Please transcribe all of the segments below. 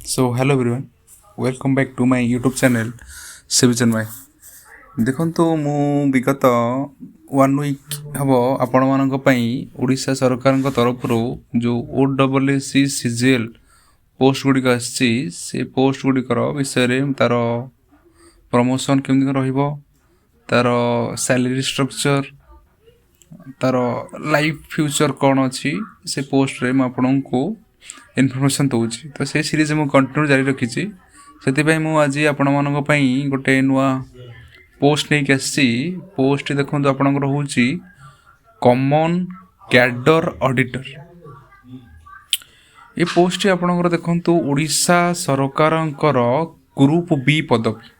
So hello everyone, welcome back to my YouTube channel Civijan Mai. देखो मु विगत 1 week हम आपण मान ओडिशा सरकार तरफ जो OSC CGL पोस्ट गुड़िक आसी से पोस्ट गुड़िकर विषय तार प्रमोशन केमती रहिबो तार सैलरी स्ट्रक्चर तार लाइफ फ्यूचर कौन अच्छी से पोस्ट रे आपण को इनफॉरमेशन दूची तो से सीरीज मु कंटिन्यू जारी रखी से मु आज आपण मान गोटे नुआ पोस्ट नहीं आसी पोस्ट देखो आपंकर हूँ कॉमन कैडर ऑडिटर ये पोस्ट आपंकर देखु ओडिशा सरकार ग्रुप बी पदवी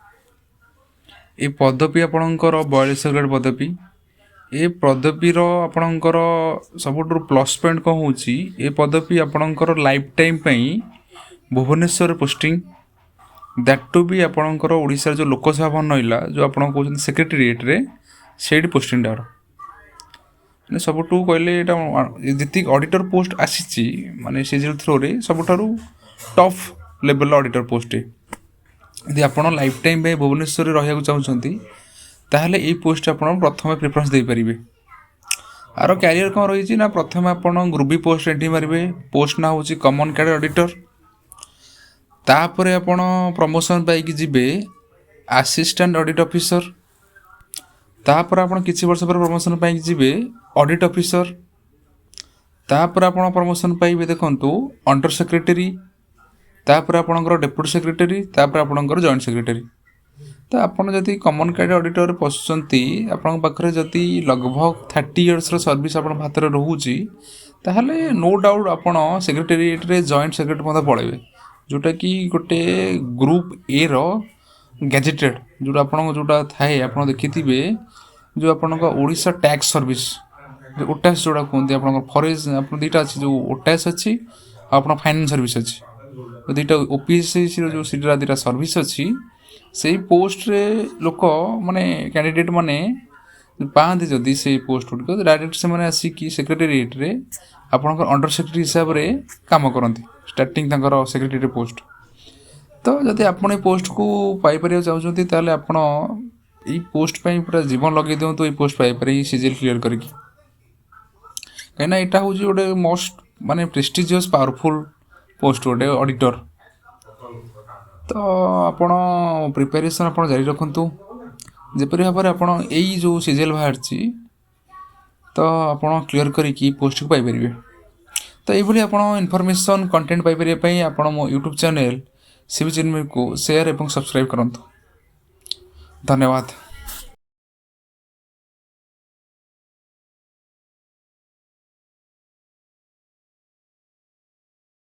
ये पदवी आपंकर 42 ग्रेड पदवी ए पदवीर आपणकर सबुठ प्लस पॉइंट कौन हो पदवी आपणकर lifetime Bhubaneswar posting that too भी आपणकर ओडिशा जो लोकसभा भवन रहा जो आप सेक्रेटेरिएट रे से पोस्टिंग डार मैंने सबुठ कहले जी ऑडिटर पोस्ट आसी माने सीजीएल थ्रो रे सबुठारु टफ लेवल ऑडिटर पोस्ट यदि आप लाइफ टाइम भुवनेश्वर रहा चाहते ताहले ये पोस्ट आप प्रथम प्रिफरेंस दे पारे आर कैरियर कौन रही ना प्रथम आप ग्रुप बी पोस्ट एंट्री मारे पोस्ट ना हूँ कॉमन कैडर ऑडिटर तापर आप प्रमोशन पाई जीवे असिस्टेंट ऑडिट ऑफिसर तापर आप किसी वर्ष पर प्रमोशन पाई जीवे ऑडिट ऑफिसर तापर आप प्रमोशन पाइबे देखंतु अंडर सेक्रेटरी तापर आपणकर डेप्यूटी सेक्रेटरी तापर आपणकर जॉइंट सेक्रेटरी तो आपन जदि कॉमन कैडर ऑडिटर पशुंती आपन पाखरे जदि लगभग 30 इयर्स रो सर्विस आपन हाथ रे रहूची ताहले नो डाउट आपन सेक्रेटेरिएट रे जॉइंट सेक्रेटरी मते पळेबे जोटा कि गोटे ग्रुप ए रो गैजेटेड जोटा आपन जोटा थाए आपन देखिथिबे जो आपन का ओडिशा टैक्स सर्विस जो ओटास जोटा कोनते आपन फॉरेस्ट आपन दीटा अछि जो ओटास अछि आपन फाइनेंस सर्विस अछि दीटा ओपीएससी जो सीटा दीटा सर्विस अछि से पोस्ट रे लोक माने कैंडिडेट माने पाते जदि से पोस्ट गुड़िक डायरेक्ट से माने आसिकी सेक्रेटेरिएट रे आपनकर अंडर सेक्रेटरी हिसाब रे काम करती स्टार्टिंग तंकर सेक्रेटरी पोस्ट तो जदि आपन ए पोस्ट को पाई परिया चाहउछंती ताले आपन ई पोस्ट पई पूरा जीवन लगे दियौ तो ई पोस्ट पाई परि सीजीएल क्लियर करकी कहना एटा होजी गोटे मोस्ट माने प्रेस्टिजियस पावरफुल पोस्ट गोटे ऑडिटर तो आपण प्रिपेरेसन आप जारी रखु जपरी भाव में आपड़ यही जो सीजीएल बाहर तो आप क्लीयर करके पोस्ट को पाइपर तो ये आप इनफॉरमेशन कंटेंट पाइपर आप मो यूट्यूब चैनल सिविजन को शेयर और सब्सक्राइब करूँ धन्यवाद।